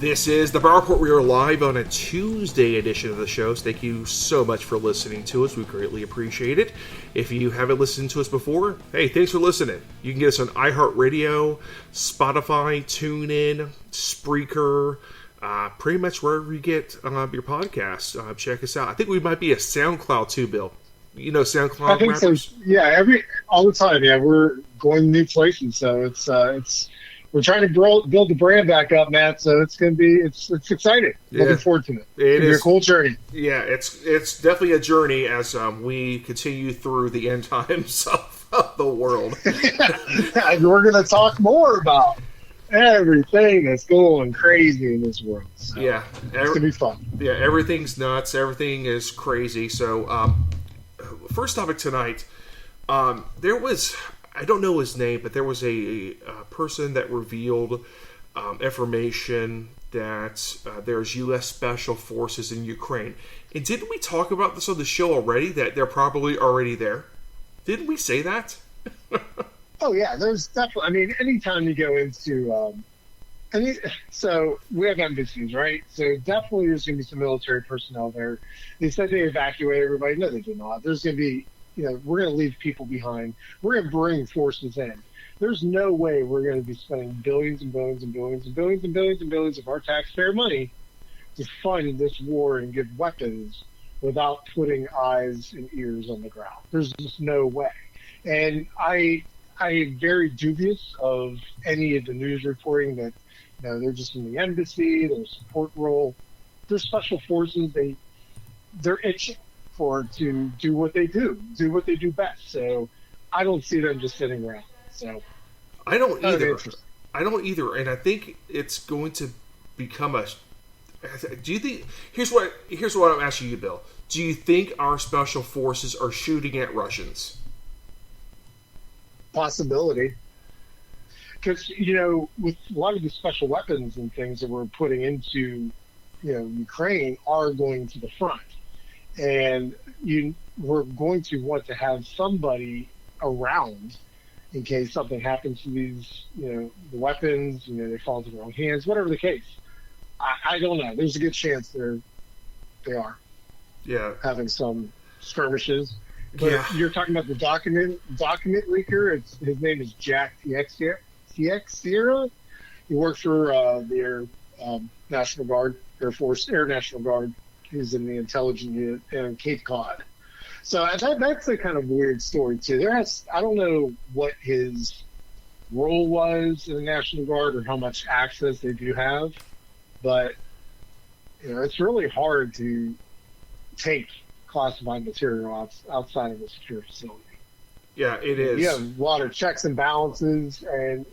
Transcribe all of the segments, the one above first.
This is the Bar Report. We are live on a Tuesday edition of the show. So thank you so much for listening to us. We greatly appreciate it. If you haven't listened to us before, hey, thanks for listening. You can get us on iHeartRadio, Spotify, TuneIn, Spreaker, pretty much wherever you get your podcasts. Check us out. I think we might be a SoundCloud too, Bill. You know SoundCloud I think rappers? so. Yeah, all the time. Yeah, we're going to new places, so it's we're trying to build the brand back up, Matt. So it's exciting. Yeah. Looking forward to it. It It's is a cool journey. Yeah, it's definitely a journey as we continue through the end times of the world. And we're going to talk more about everything that's going crazy in this world. So Yeah, it's going to be fun. Yeah, everything's nuts. Everything is crazy. So, first topic tonight, there was, I don't know his name, but there was a person that revealed information that there's U.S. Special Forces in Ukraine. And didn't we talk about this on the show already, that they're probably already there? Didn't we say that? Oh, yeah, there's definitely, I mean, anytime you go into, so we have embassies, right? So definitely there's going to be some military personnel there. They said they evacuate everybody. No, they did not. There's going to be, we're going to leave people behind. We're going to bring forces in. There's no way we're going to be spending billions and billions and billions and billions and billions and billions of our taxpayer money to fund this war and give weapons without putting eyes and ears on the ground. There's just no way. And I am very dubious of any of the news reporting that they're just in the embassy, their support role. They're special forces. They're itching to do what they do best. So I don't see them just sitting around. So I don't either. I don't either, and I think it's going to become a. Do you think? Here's what I'm asking you, Bill. Do you think our special forces are shooting at Russians? Possibility. Because, with a lot of the special weapons and things that we're putting into, Ukraine are going to the front. And we're going to want to have somebody around in case something happens to these, the weapons, they fall into the wrong hands, whatever the case. I don't know. There's a good chance they are. Yeah. Having some skirmishes. But yeah. You're talking about the document leaker. His name is Jack Teixeira. He works for the National Guard, Air Force, Air National Guard. He's in the intelligence unit in Cape Cod. So that's a kind of weird story too. I don't know what his role was in the National Guard or how much access they do have, but it's really hard to take classified material outside of a secure facility. Yeah, it is. You have a lot of checks and balances, and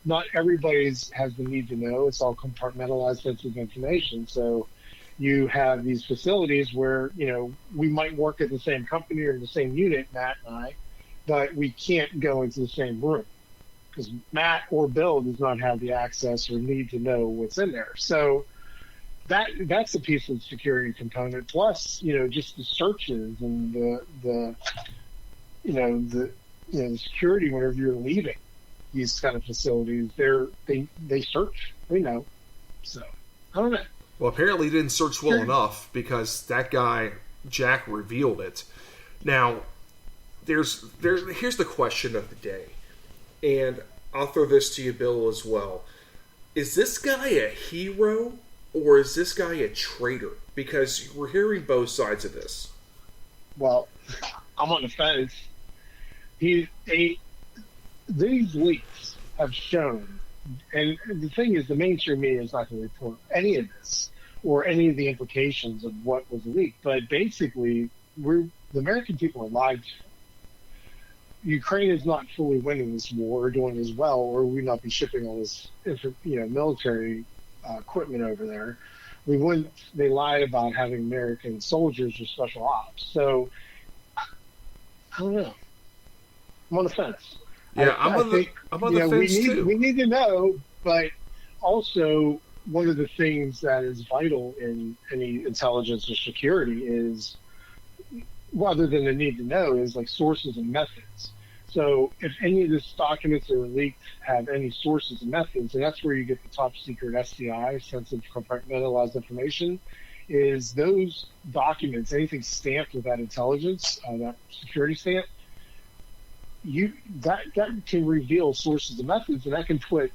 not everybody's has the need to know. It's all compartmentalized sensitive information. So you have these facilities where, we might work at the same company or the same unit, Matt and I, but we can't go into the same room because Matt or Bill does not have the access or need to know what's in there. So that's a piece of security component. Plus, just the searches and the security whenever you're leaving these kind of facilities, they search. They know. So I don't know. Well, apparently he didn't search well enough because that guy Jack revealed it. Now, here's the question of the day, and I'll throw this to you, Bill, as well. Is this guy a hero? Or is this guy a traitor? Because we're hearing both sides of this. Well, I'm on the fence. These leaks have shown, and the thing is, the mainstream media is not going to report any of this or any of the implications of what was leaked. But basically, the American people are lied to. Ukraine is not fully winning this war or doing as well, or we'd not be shipping all this, military equipment over there. They lied about having American soldiers or special ops. So I don't know. I'm on the fence. Yeah, I'm on the fence too. We need to know, but also one of the things that is vital in any intelligence or security is, rather than the need to know, is like sources and methods. So if any of these documents that are leaked have any sources and methods, and that's where you get the top secret SCI, sensitive compartmentalized information, is those documents, anything stamped with that intelligence, that security stamp, that can reveal sources and methods, and that can put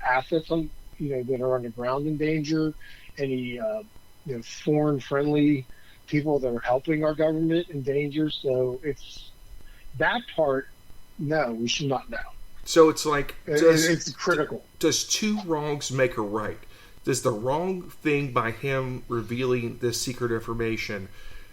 assets on that are on the ground in danger, any foreign friendly people that are helping our government in danger. So it's that part. No, we should not know. So it's like it's critical. Does two wrongs make a right? Does the wrong thing by him revealing this secret information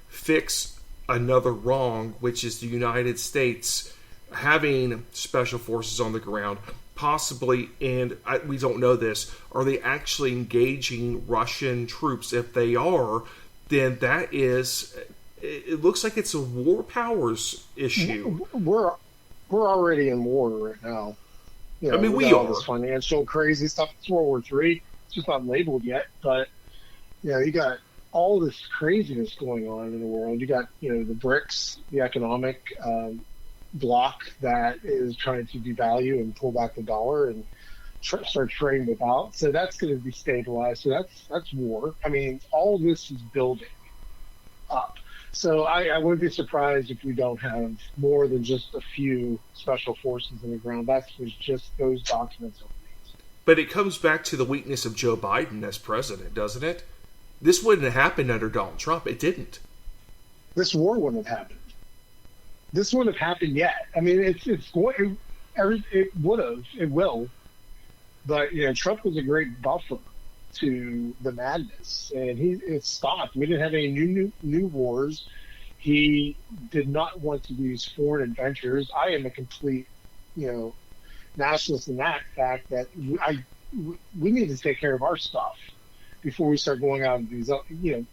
fix another wrong, which is the United States having special forces on the ground, possibly, and we don't know this, are they actually engaging Russian troops? If they are, then that is, it looks like it's a war powers issue. We're already in war right now. I mean, we are. This financial crazy stuff. It's World War III. It's just not labeled yet, but you got all this craziness going on in the world. You got the BRICS, the economic bloc that is trying to devalue and pull back the dollar and start trading without. So that's going to be stabilized. So that's war. I mean, all this is building up. So I wouldn't be surprised if we don't have more than just a few special forces in the ground. That's just those documents. But it comes back to the weakness of Joe Biden as president, doesn't it? This wouldn't have happened under Donald Trump. It didn't. This war wouldn't have happened. This wouldn't have happened yet. I mean, it would have. It will. But Trump was a great buffer to the madness, and it stopped. We didn't have any new wars. He did not want to do these foreign adventures. I am a complete, nationalist in that fact that we need to take care of our stuff before we start going out and these,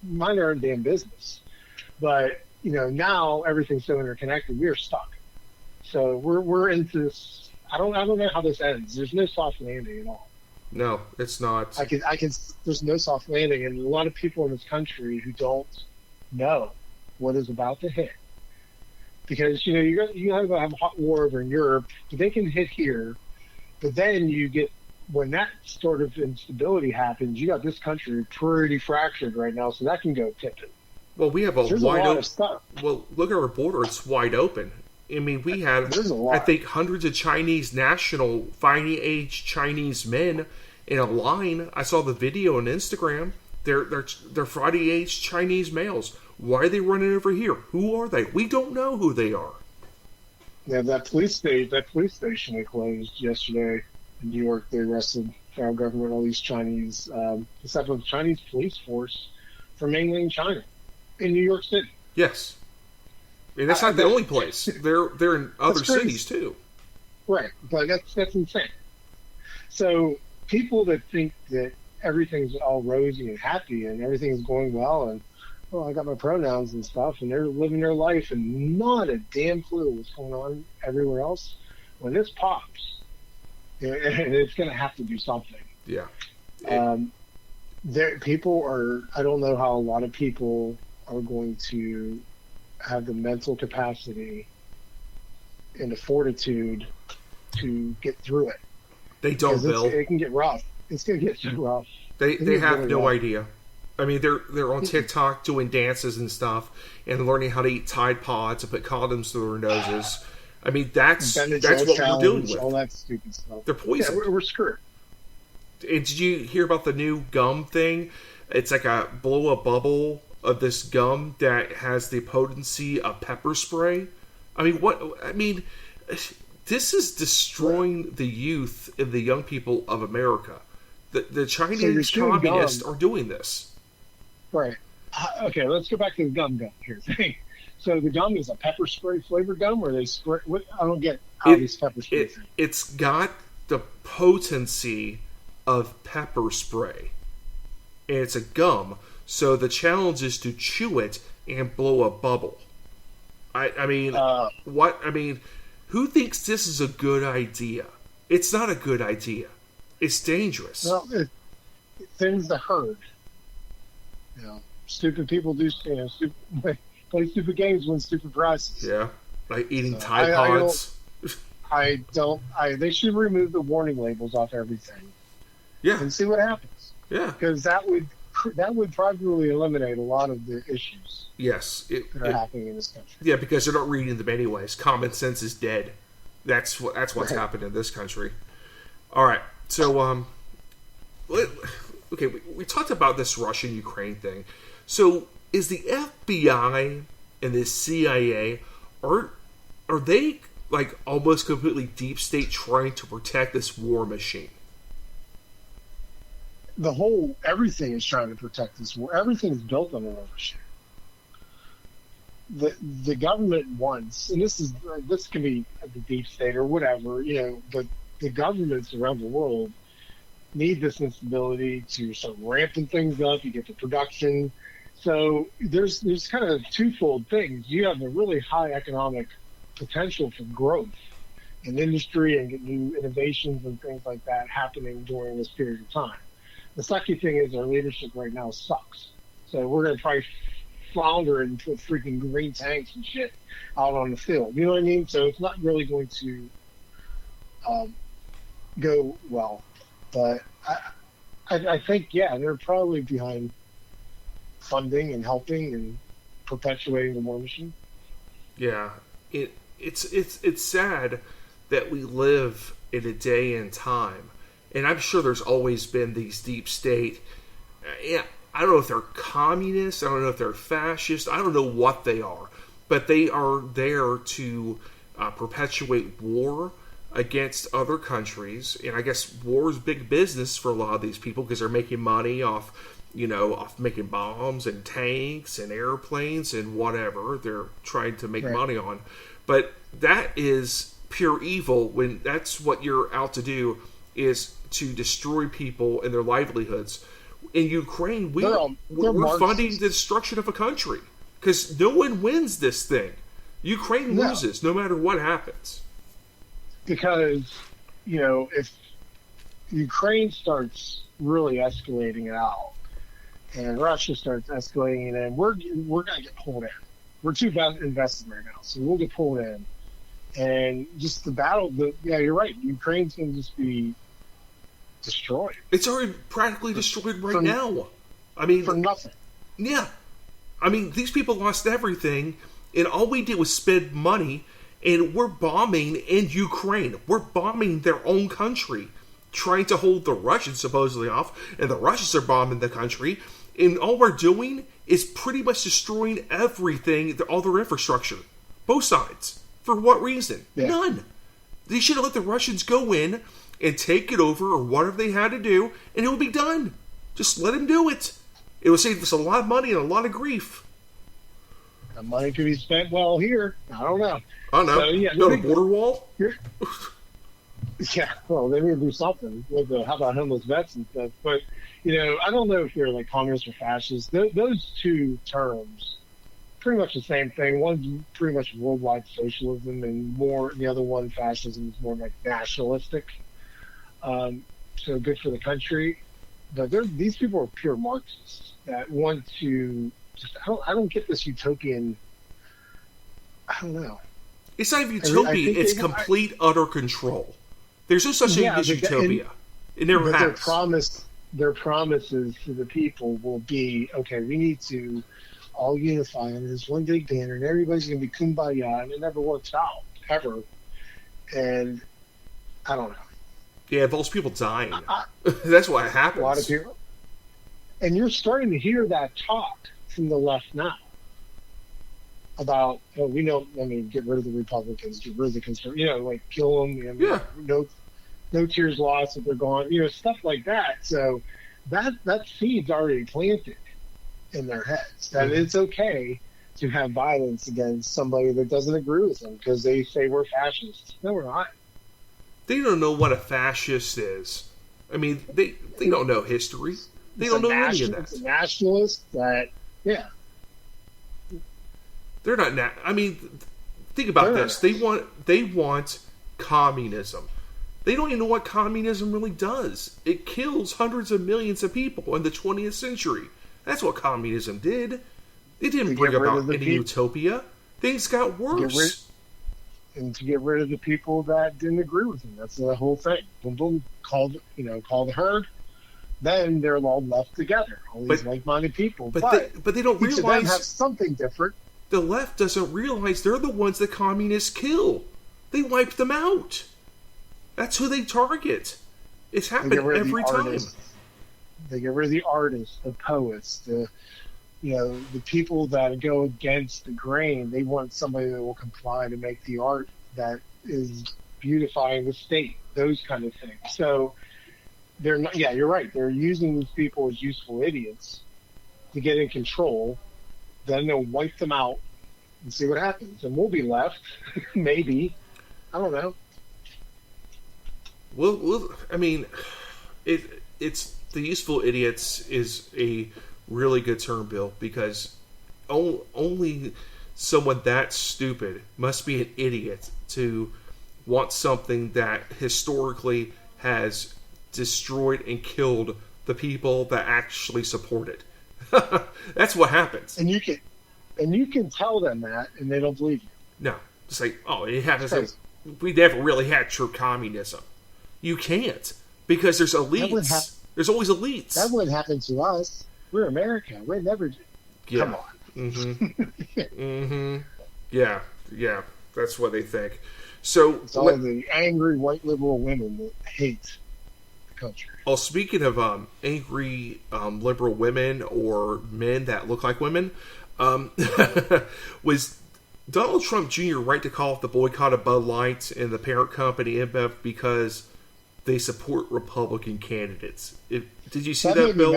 mind our own damn business. But now everything's so interconnected, we are stuck. So we're into this. I don't know how this ends. There's no soft landing at all. No, it's not. There's no soft landing, and a lot of people in this country who don't know what is about to hit, because you have a hot war over in Europe, but they can hit here, but then you get when that sort of instability happens, you got this country pretty fractured right now, so that can go tipping. Well, we have a wide open. Well, look at our border; it's wide open. I mean, we have, I think, hundreds of Chinese national, fighting age Chinese men in a line. I saw the video on Instagram. They're fighting age Chinese males. Why are they running over here? Who are they? We don't know who they are. Yeah, that police station they closed yesterday in New York. They arrested federal government, all these Chinese, except for the Chinese police force from mainland China in New York City. Yes. And that's not the only place. They're in other cities too. Right, but that's insane. So people that think that everything's all rosy and happy and everything's going well and I got my pronouns and stuff and they're living their life and not a damn clue what's going on everywhere else. When this pops, it's going to have to do something. Yeah. People are. I don't know how a lot of people are going to have the mental capacity and the fortitude to get through it. They don't, Bill. It can get rough. It's going to get so rough. They have really no idea. I mean, they're on TikTok doing dances and stuff and learning how to eat Tide Pods and put condoms through their noses. I mean, that's what we're dealing with. All that stupid stuff. They're poisoned. Yeah, we're screwed. Did you hear about the new gum thing? It's like a blow a bubble of this gum that has the potency of pepper spray. I mean, this is destroying the youth and the young people of America. The Chinese communists are doing this. Right. Okay, let's go back to the gum here thing. So the gum is a pepper spray flavored gum where they spray. I don't get how these pepper spray. It's got the potency of pepper spray, and it's a gum. So the challenge is to chew it and blow a bubble. I mean, what? I mean, who thinks this is a good idea? It's not a good idea. It's dangerous. Well, it thins the herd. Stupid people do. Play stupid games, win stupid prizes. Yeah, like eating Tide Pods. I don't. They should remove the warning labels off everything Yeah, and see what happens, yeah, because that would probably eliminate a lot of the issues yes. that are happening in this country. Yeah, because they're not reading them anyways. Common sense is dead. That's what's Right. happened in this country. All right, so okay, we talked about this Russian-Ukraine thing. So is the FBI and the CIA are they like almost completely deep state trying to protect this war machine? Everything is trying to protect this war. Everything is built on a war machine. The government wants, and this can be the deep state or whatever, but the governments around the world need this instability to start ramping things up. You get the production. So there's kind of twofold things. You have a really high economic potential for growth in industry and get new innovations and things like that happening during this period of time. The sucky thing is our leadership right now sucks. So we're going to probably flounder and put freaking green tanks and shit out on the field. You know what I mean? So it's not really going to go well. But I think, yeah, they're probably behind funding and helping and perpetuating the war machine. Yeah, it's sad that we live in a day and time, and I'm sure there's always been these deep state. Yeah, I don't know if they're communists. I don't know if they're fascists. I don't know what they are, but they are there to perpetuate war against other countries, and I guess war is big business for a lot of these people because they're making money off making bombs and tanks and airplanes and whatever they're trying to make money on. But that is pure evil when that's what you're out to do, is to destroy people and their livelihoods. In Ukraine, we're funding the destruction of a country because no one wins this thing. Ukraine loses no matter what happens. Because, if Ukraine starts really escalating it out, and Russia starts escalating it in, we're going to get pulled in. We're too invested right now, so we'll get pulled in. And just the battle, you're right. Ukraine's going to just be destroyed. It's already practically destroyed right now. I mean, for nothing. Yeah. I mean, these people lost everything, and all we did was spend money, and we're bombing in Ukraine. We're bombing their own country, trying to hold the Russians supposedly off, and the Russians are bombing the country, and all we're doing is pretty much destroying everything, all their infrastructure. Both sides. For what reason? Yeah. None. They should have let the Russians go in and take it over or whatever they had to do, and it would be done. Just let them do it. It would save us a lot of money and a lot of grief. The money could be spent well here. I don't know. I don't know. So, yeah, Build a border wall? Yeah, well, they need to do something with how about homeless vets and stuff. But, I don't know if they're like communists or fascists. Those two terms, pretty much the same thing. One's pretty much worldwide socialism, and the other one, fascism, is more like nationalistic. So good for the country. But these people are pure Marxists that want to just, I don't get this utopian, I don't know. It's not even utopia, it's complete, utter control. There's no such thing as utopia. It never has. Their promises to the people will be, okay, we need to all unify under this one big banner, and everybody's going to be kumbaya, and it never works out, ever. And I don't know. Yeah, those people dying. That's what happens. A lot of people. And you're starting to hear that talk from the left now about, get rid of the Republicans, get rid of the conservatives, like kill them, no tears lost if they're gone, stuff like that. So that seed's already planted in their heads that it's okay to have violence against somebody that doesn't agree with them because they say we're fascists. No, we're not. They don't know what a fascist is. I mean, they don't know history. They don't know any of that. It's a nationalist that, They're not. I mean, think about this. They want communism. They don't even know what communism really does. It kills hundreds of millions of people in the 20th century. That's what communism did. It didn't bring about any utopia. Things got worse. and to get rid of the people that didn't agree with him. That's the whole thing. Boom, boom, call the herd. Then they're all left together, all these like-minded people. But they don't each of them realize have something different. the left doesn't realize they're the ones that communists kill. They wipe them out. That's who they target. It's happened every time. They get rid of the artists, the poets, the people that go against the grain. They want somebody that will comply to make the art that is beautifying the state, those kind of things. So they're not, yeah, you're right. They're using these people as useful idiots to get in control. Then they'll wipe them out and see what happens. And we'll be left, maybe. I don't know. Well, I mean, it's the useful idiots is a really good term, Bill, because only someone that stupid must be an idiot to want something that historically has destroyed and killed the people that actually support it. That's what happens. And you can tell them that, and they don't believe you. No, it's like, oh, it happens. We never really had true communism. You can't, because there's elites. There's always elites. That wouldn't happen to us. We're America. We'd never. Yeah. Come on. Mm-hmm. Yeah. That's what they think. So it's all the angry white liberal women that hate the country. Well, speaking of angry liberal women or men that look like women, was Donald Trump Jr. right to call off the boycott of Bud Light and the parent company InBev because they support Republican candidates? Did you see that, Bill?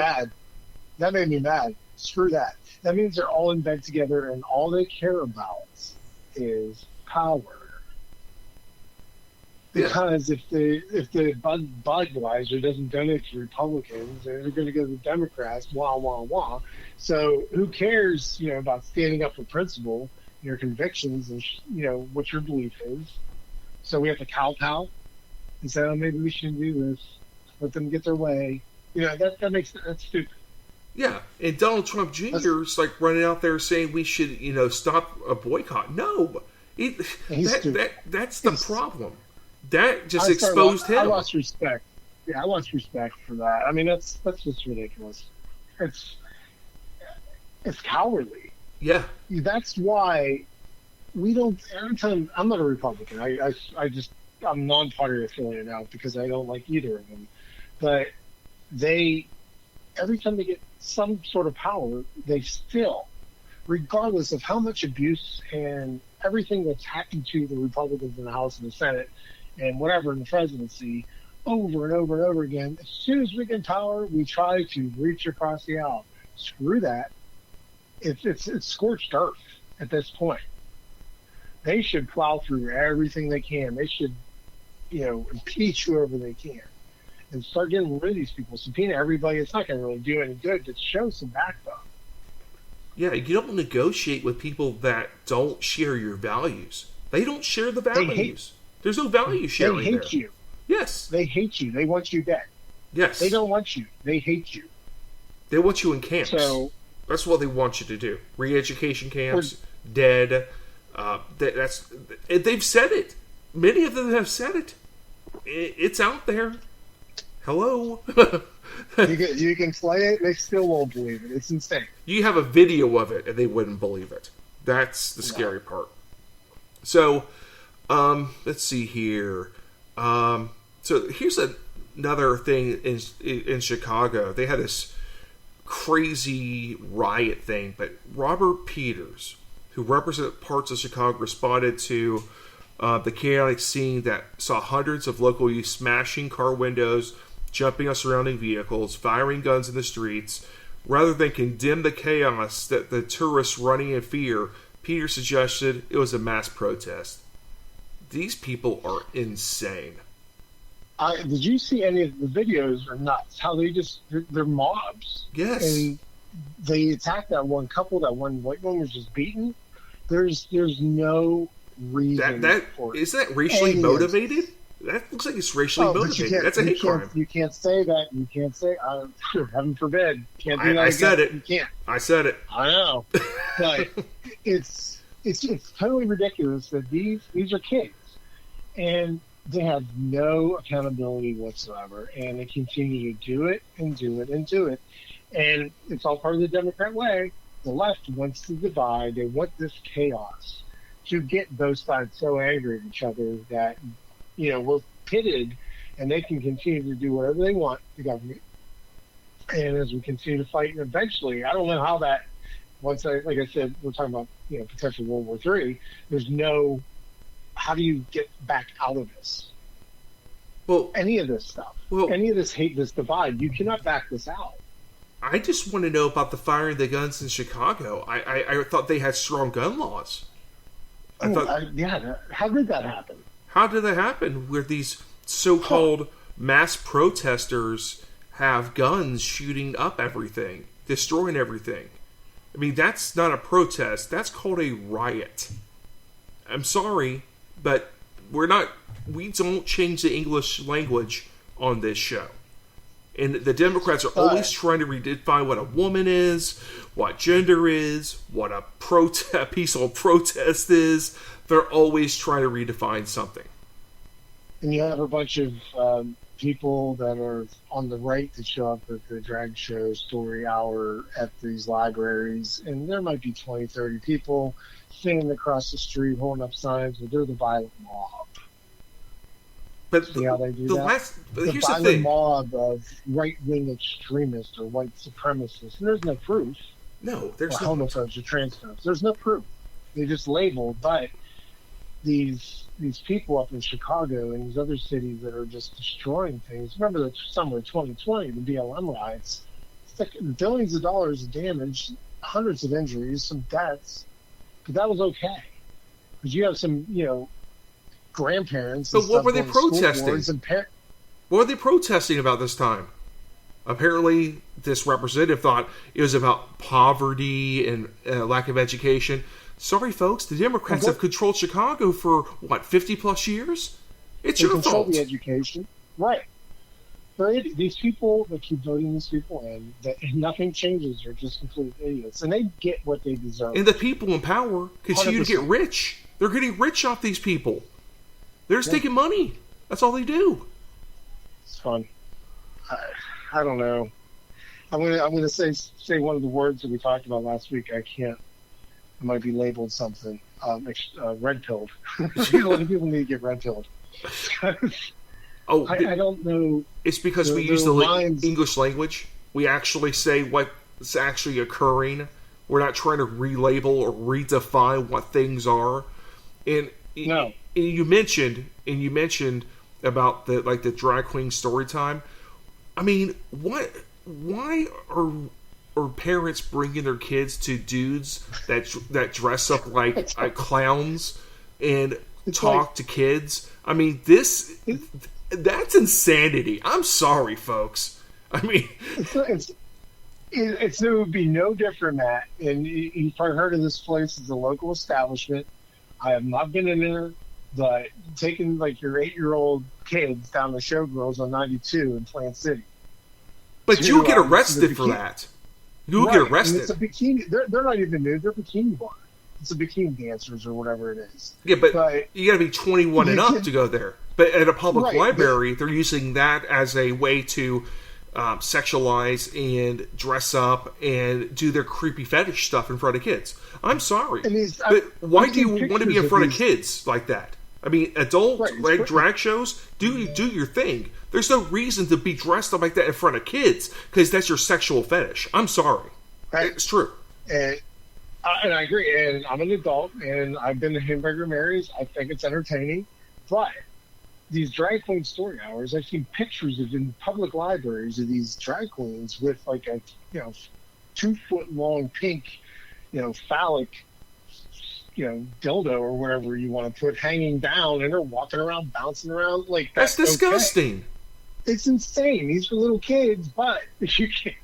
That made me mad. Screw that. That means they're all in bed together, and all they care about is power. Because if the Budweiser doesn't donate to Republicans, they're going to go to the Democrats. Wah wah wah. So who cares? About standing up for principle, your convictions, and what your belief is. So we have to kowtow and say, oh, maybe we shouldn't do this. Let them get their way. That's stupid. Yeah, and Donald Trump Jr. is like running out there saying we should, stop a boycott. No, that's the problem. That just exposed him. I lost respect. Yeah, I lost respect for that. I mean, that's just ridiculous. It's cowardly. Yeah, that's why we don't. Every time I'm not a Republican. I'm non-party affiliated now because I don't like either of them. But every time they get some sort of power, they still, regardless of how much abuse and everything that's happened to the Republicans in the House and the Senate and whatever in the presidency, over and over and over again, as soon as we get power, we try to reach across the aisle. Screw that. It's scorched earth at this point. They should plow through everything they can. They should, impeach whoever they can and start getting rid of these people. Subpoena everybody. It's not going to really do any good. Just show some backbone. Yeah, you don't negotiate with people that don't share your values. They don't share the values. There's no value sharing there. They hate you. Yes. They hate you. They want you dead. Yes. They don't want you. They hate you. They want you in camps. So that's what they want you to do. Re-education camps, dead. They've said it. Many of them have said it. It's out there. Hello. you can play it, they still won't believe it. It's insane. You have a video of it, and they wouldn't believe it. That's the scary part. So, let's see here. So here's another thing in Chicago. They had this crazy riot thing, but Robert Peters, who represented parts of Chicago, responded to the chaotic scene that saw hundreds of local youth smashing car windows, jumping on surrounding vehicles, firing guns in the streets. Rather than condemn the chaos that the tourists running in fear, Peter suggested it was a mass protest. These people are insane. Did you see any of the videos? Are nuts. How they're mobs. Yes. And they attacked that one couple. That one white one was just beaten. There's no reason for is that racially motivated? That looks like it's racially motivated. That's a hate crime. You can't say that. You can't say, heaven forbid. Can't do that. I said it. You can't. I said it. I know. But it's it's totally ridiculous that these are kids, and they have no accountability whatsoever, and they continue to do it and do it and do it, and it's all part of the Democrat way. The left wants to divide. They want this chaos to get both sides so angry at each other that, we're pitted, and they can continue to do whatever they want, the government. And as we continue to fight, and eventually, I don't know how that, like I said, we're talking about, potential World War III. There's no, how do you get back out of this? Well, any of this stuff, any of this hate, this divide, you cannot back this out. I just want to know about the firing the guns in Chicago. I thought they had strong gun laws. How did that happen? How did that happen? Where these so-called mass protesters have guns shooting up everything, destroying everything. I mean, that's not a protest. That's called a riot. I'm sorry, but we don't change the English language on this show. And the Democrats are always trying to redefine what a woman is, what gender is, what a peaceful protest is. They're always trying to redefine something. And you have a bunch of people that are on the right that show up at the drag show story hour at these libraries, and there might be 20, 30 people standing across the street holding up signs, but they're the violent mob. But see how they do that? The violent mob of right-wing extremists or white supremacists, and there's no proof. No, there's no homophobes or transphobes. There's no proof. They just label, but these people up in Chicago and these other cities that are just destroying things. Remember the summer of 2020, the BLM riots. It's like billions of dollars of damage, hundreds of injuries, some deaths, but that was okay because you have some, grandparents. But what were they protesting? What were they protesting about this time? Apparently, this representative thought it was about poverty and lack of education. Sorry, folks, the Democrats have controlled Chicago for, 50 plus years? It's your fault. They control the education. Right. But these people that keep voting these people in, nothing changes. They're just complete idiots. And they get what they deserve. And the people in power continue 100%. To get rich. They're getting rich off these people. They're just taking money. That's all they do. It's fun. I don't know. I'm gonna say one of the words that we talked about last week. I might be labeled something. Red pilled. A lot of people need to get red pilled. I don't know. It's because we use the English language. We actually say what's actually occurring. We're not trying to relabel or redefine what things are. And no. And you mentioned about the drag queen story time. I mean, why are parents bringing their kids to dudes that dress up like clowns and talk to kids? I mean, that's insanity. I'm sorry, folks. I mean, it would be no different, Matt. And you've probably heard of this place. It's a local establishment. I have not been in there. But taking your 8-year-old kids down to Showgirls on 92 in Plant City. But you'll get arrested for that. You'll get arrested. And it's a bikini. They're not even nude. They're bikini bar. It's a bikini dancers or whatever it is. Yeah, but you got to be 21 and up to go there. But at a public library, they're using that as a way to sexualize and dress up and do their creepy fetish stuff in front of kids. I'm sorry, but why do you want to be in front of kids like that? I mean, adult drag shows, do your thing. There's no reason to be dressed up like that in front of kids because that's your sexual fetish. I'm sorry. Right. It's true. And I agree. And I'm an adult, and I've been to Hamburger Mary's. I think it's entertaining. But these drag queen story hours, I've seen pictures of in public libraries of these drag queens with a 2-foot long pink, phallic dildo or whatever you want to put hanging down, and they're walking around, bouncing around like that's disgusting. Okay. It's insane. These are little kids, but you can't.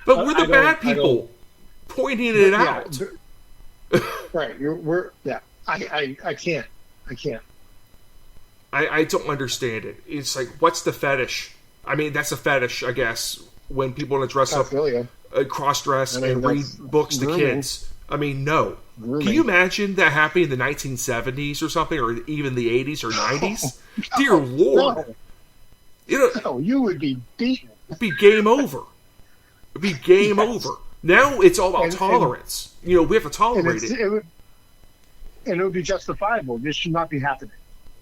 But we're the bad people pointing it out. Right. I can't. I don't understand it. It's like, what's the fetish? I mean, that's a fetish, I guess, when people want to dress up, cross-dress, and read books to kids. I mean, no. Really? Can you imagine that happening in the 1970s or something, or even the 80s or 90s? Dear Lord. No. You know, No, you would be beaten. it'd be game over. It'd be game over. Now it's all about tolerance. You know, we have to tolerate it. And it would be justifiable. This should not be happening.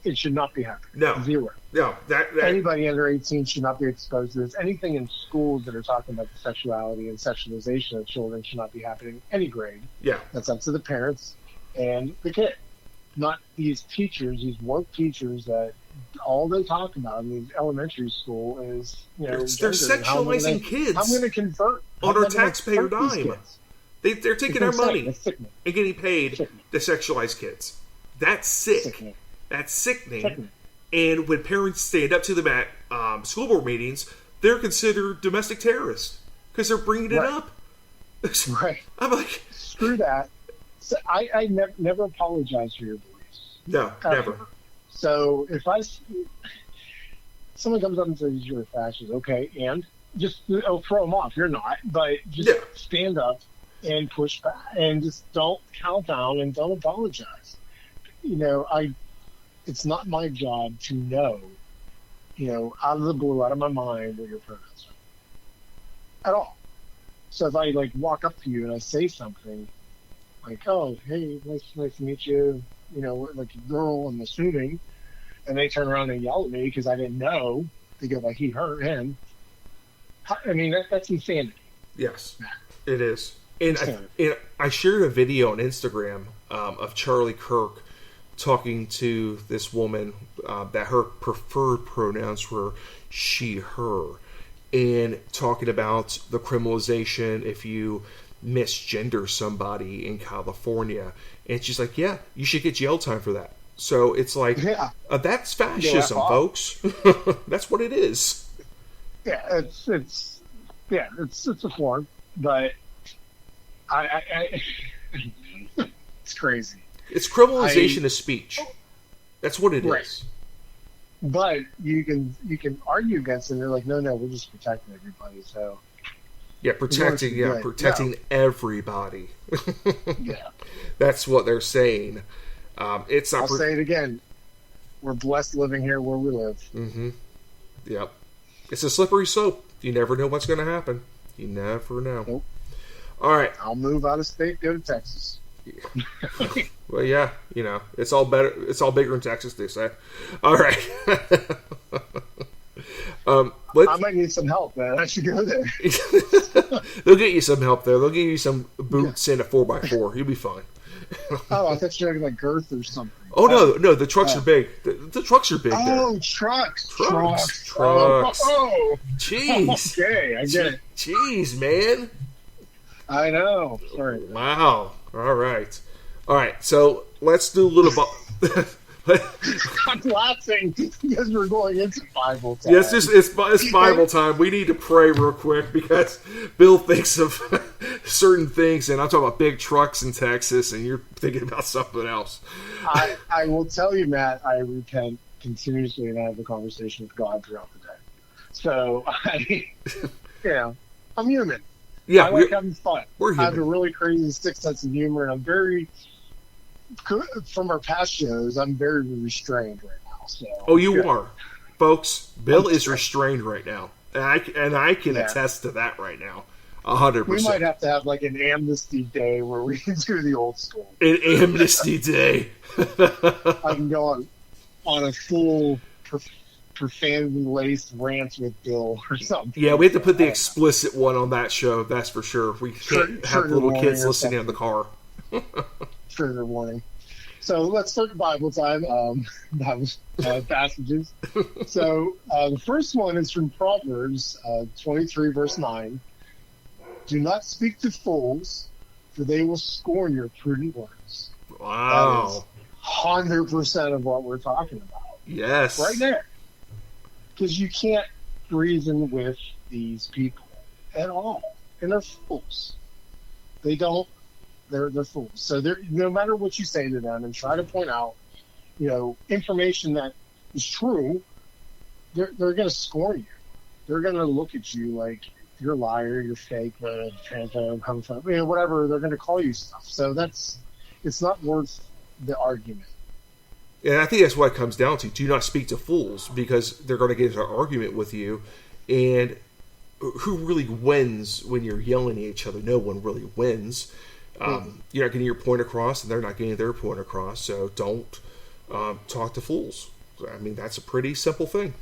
It should not be happening. No. Zero. No, that Anybody under 18 should not be exposed to this. Anything in schools that are talking about the sexuality and sexualization of children should not be happening any grade. yeah. That's up to the parents and the kid. Not these teachers, these woke teachers that all they talk about in these elementary school is, you know, They're sexualizing kids I'm going to convert on our taxpayer dime. They're taking our money and getting paid to sexualize kids. That's sick. Sickening. That's sickening. Sickening. And when parents stand up to them at school board meetings, they're considered domestic terrorists because they're bringing it up. Right. I'm like, screw that. So I never apologize for your beliefs. no, never. So if someone comes up and says you're a fascist, okay, and just throw them off. You're not, but just stand up and push back, and just don't count down and don't apologize. You know, it's not my job to know, you know, out of the blue, out of my mind, what your pronouns are at all. So if I like walk up to you and I say something like, "Oh, hey, nice to meet you," you know, like a girl, I'm assuming, and they turn around and yell at me because I didn't know, they go like he, her, him. I mean, that's insanity. Yes, it is. And I shared a video on Instagram of Charlie Kirk talking to this woman that her preferred pronouns were she, her, and talking about the criminalization if you misgender somebody in California. And she's like, yeah, you should get jail time for that. So it's like, that's fascism, folks. That's what it is. Yeah, it's a form, but it's crazy. It's criminalization of speech. That's what it is. But you can argue against it. And they're like, no, we're just protecting everybody. So protecting everybody. Yeah, that's what they're saying. It's not. I'll say it again. We're blessed living here where we live. Mm-hmm. Yep. It's a slippery slope. You never know what's going to happen. You never know. Nope. All right. I'll move out of state, go to Texas. Well, yeah, you know, it's all better. It's all bigger in Texas, they say. All right. I might need some help, man. I should go there. They'll get you some help there. They'll give you some boots and a 4x4. You'll be fine. Oh, I thought you were like girth or something. Oh no, the trucks are big. The trucks are big. Oh, there. trucks. Oh, jeez. Okay, I get it. Jeez, man. I know. Sorry. Wow. All right. So let's do a little. I'm laughing because we're going into Bible time. Yes, it's Bible time. We need to pray real quick because Bill thinks of certain things, and I'm talking about big trucks in Texas, and you're thinking about something else. I will tell you, Matt, I repent continuously and I have a conversation with God throughout the day. So, I'm human. Yeah, I like having fun. We're human. I have a really crazy sick sense of humor, and I'm very, from our past shows, I'm very restrained right now. So you are, folks. Bill is restrained right now, and I can attest to that right now, 100%. We might have to have like an amnesty day where we can do the old school. An amnesty day. I can go on a full profanity-laced rant with Bill or something. Yeah, we have to put the explicit one on that show. That's for sure. We can't have little kids listening in the car. Trigger warning. So let's start Bible time. Passages. So the first one is from Proverbs 23, verse 9. Do not speak to fools, for they will scorn your prudent words. Wow. That is 100% of what we're talking about. Yes. Right there. Because you can't reason with these people at all. And they're fools. They're fools. So no matter what you say to them and try to point out, information that is true, they're going to scorn you. They're going to look at you like you're a liar, you're fake, transphobe, homophobe, whatever, they're going to call you stuff. So it's not worth the argument. And I think that's what it comes down to. Do not speak to fools, because they're going to get into an argument with you. And who really wins when you're yelling at each other? No one really wins. You're not getting your point across, and they're not getting their point across. So don't talk to fools. I mean, that's a pretty simple thing.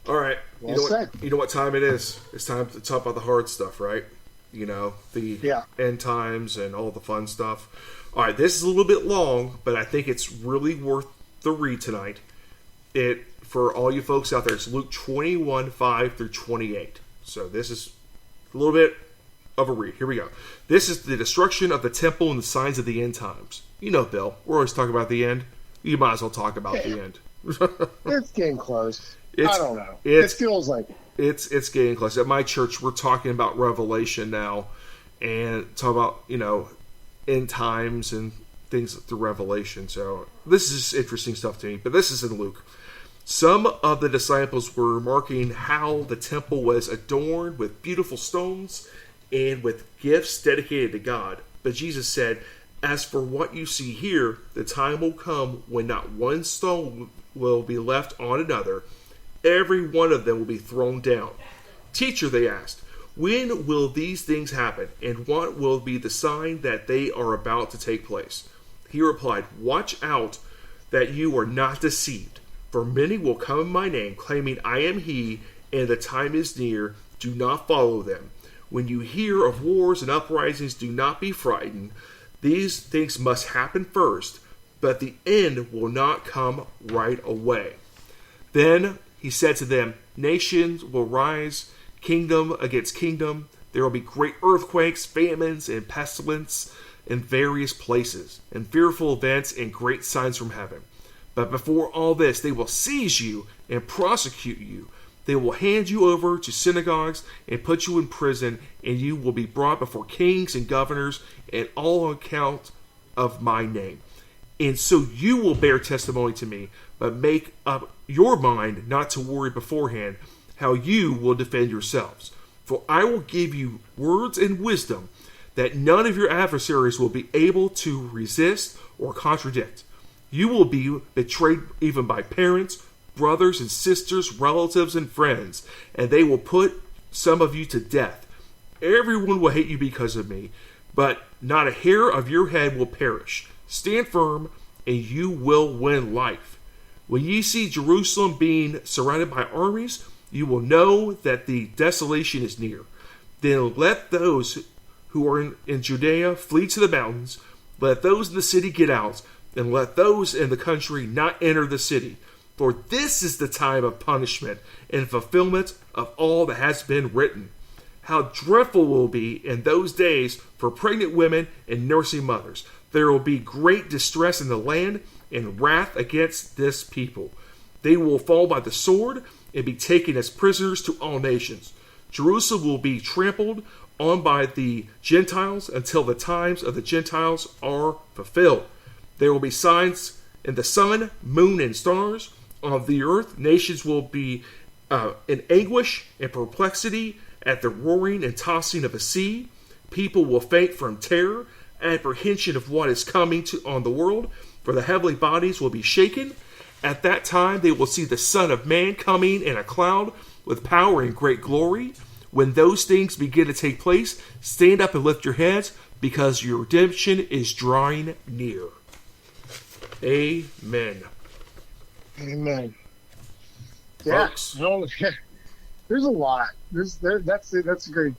All right. You know what time it is? It's time to talk about the hard stuff, right? The end times and all the fun stuff. All right, this is a little bit long, but I think it's really worth the read tonight. For all you folks out there, it's Luke 21:5 through 28. So this is a little bit of a read. Here we go. This is the destruction of the temple and the signs of the end times. Bill, we're always talking about the end. You might as well talk about the end. It's getting close. I don't know. It feels like it's getting close. At my church, we're talking about Revelation now, and talk about end times and things through Revelation. So this is interesting stuff to me. But this is in Luke. Some of the disciples were remarking how the temple was adorned with beautiful stones and with gifts dedicated to God. But Jesus said, "As for what you see here, the time will come when not one stone will be left on another. Every one of them will be thrown down." "Teacher," they asked, "when will these things happen, and what will be the sign that they are about to take place?" He replied, "Watch out that you are not deceived. For many will come in my name, claiming I am he, and the time is near. Do not follow them. When you hear of wars and uprisings, do not be frightened. These things must happen first, but the end will not come right away." Then he said to them, "Nations will rise, kingdom against kingdom. There will be great earthquakes, famines, and pestilence in various places, and fearful events and great signs from heaven. But before all this, they will seize you and prosecute you. They will hand you over to synagogues and put you in prison, and you will be brought before kings and governors, and all on account of my name. And so you will bear testimony to me, but make up your mind not to worry beforehand how you will defend yourselves. For I will give you words and wisdom that none of your adversaries will be able to resist or contradict. You will be betrayed even by parents, brothers and sisters, relatives and friends, and they will put some of you to death. Everyone will hate you because of me, but not a hair of your head will perish. Stand firm, and you will win life. When ye see Jerusalem being surrounded by armies, you will know that the desolation is near. Then let those who are in Judea flee to the mountains. Let those in the city get out, and let those in the country not enter the city. For this is the time of punishment and fulfillment of all that has been written. How dreadful will it be in those days for pregnant women and nursing mothers. There will be great distress in the land and wrath against this people. They will fall by the sword and be taken as prisoners to all nations. Jerusalem will be trampled on by the Gentiles until the times of the Gentiles are fulfilled. There will be signs in the sun, moon, and stars. Of the earth, nations will be in anguish and perplexity at the roaring and tossing of a sea. People will faint from terror, apprehension of what is coming on the world, for the heavenly bodies will be shaken. At that time they will see the Son of Man coming in a cloud with power and great glory. When those things begin to take place, stand up and lift your heads, because your redemption is drawing near. Amen. Amen. Yeah, there's a lot. That's a great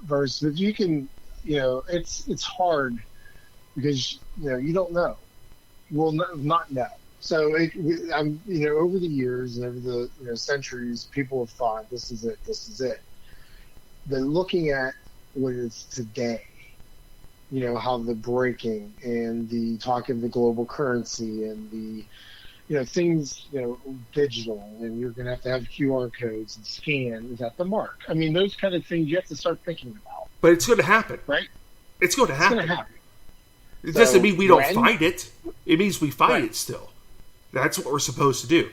verse. If you can, it's hard because you don't know. We'll not know. So over the years and over the centuries, people have thought this is it. This is it. But looking at what it is today, how the breaking and the talk of the global currency and the things, digital, and you're going to have QR codes and scan. Is that the mark? I mean, those kind of things you have to start thinking about. But it's going to happen. Right? It's going to happen. It's going to happen. It doesn't mean we don't fight it. It means we fight it still. That's what we're supposed to do.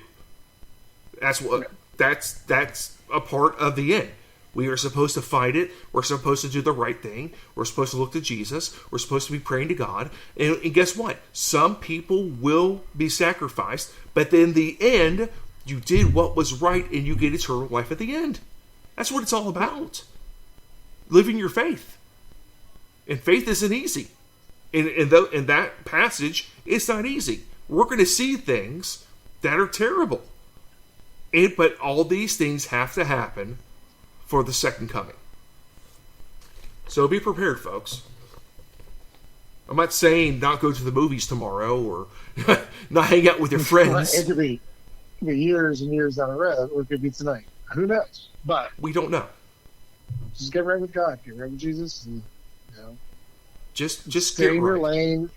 That's what that's a part of the end. We are supposed to fight it. We're supposed to do the right thing. We're supposed to look to Jesus. We're supposed to be praying to God. And guess what? Some people will be sacrificed, but in the end, you did what was right and you get eternal life at the end. That's what it's all about. Living your faith. And faith isn't easy. In that passage, it's not easy. We're going to see things that are terrible. But all these things have to happen for the second coming. So be prepared, folks. I'm not saying not go to the movies tomorrow or not hang out with your friends. It could be years and years down the road, or it could be tonight. Who knows? But we don't know. Just get right with God. Get right with Jesus, and just stay get in your right. lane.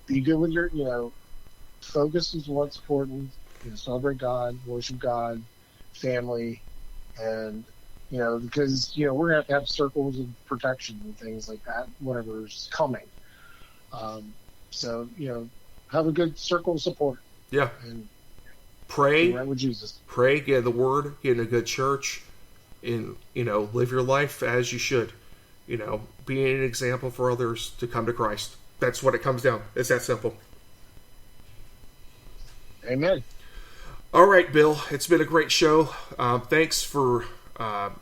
Be good with your focus is what's important. Celebrate God, worship God, family, and because we're gonna have circles of protection and things like that, whatever's coming. So have a good circle of support. Yeah. And pray. Right with Jesus. Pray, get in the Word, get in a good church, and live your life as you should. Be an example for others to come to Christ. That's what it comes down. It's that simple. Amen. All right, Bill. It's been a great show. Thanks for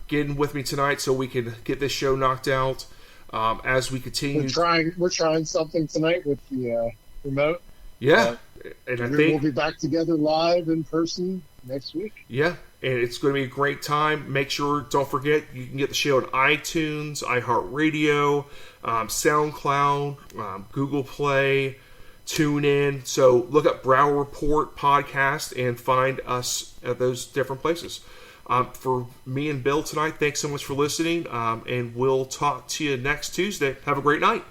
getting with me tonight so we can get this show knocked out. As we continue, we're trying something tonight with the remote. Yeah, and I think we'll be back together live in person next week. Yeah, and it's going to be a great time. Don't forget, you can get the show on iTunes, iHeartRadio, SoundCloud, Google Play, TuneIn. So look up Brow Report Podcast and find us at those different places. For me and Bill tonight, thanks so much for listening, and we'll talk to you next Tuesday. Have a great night.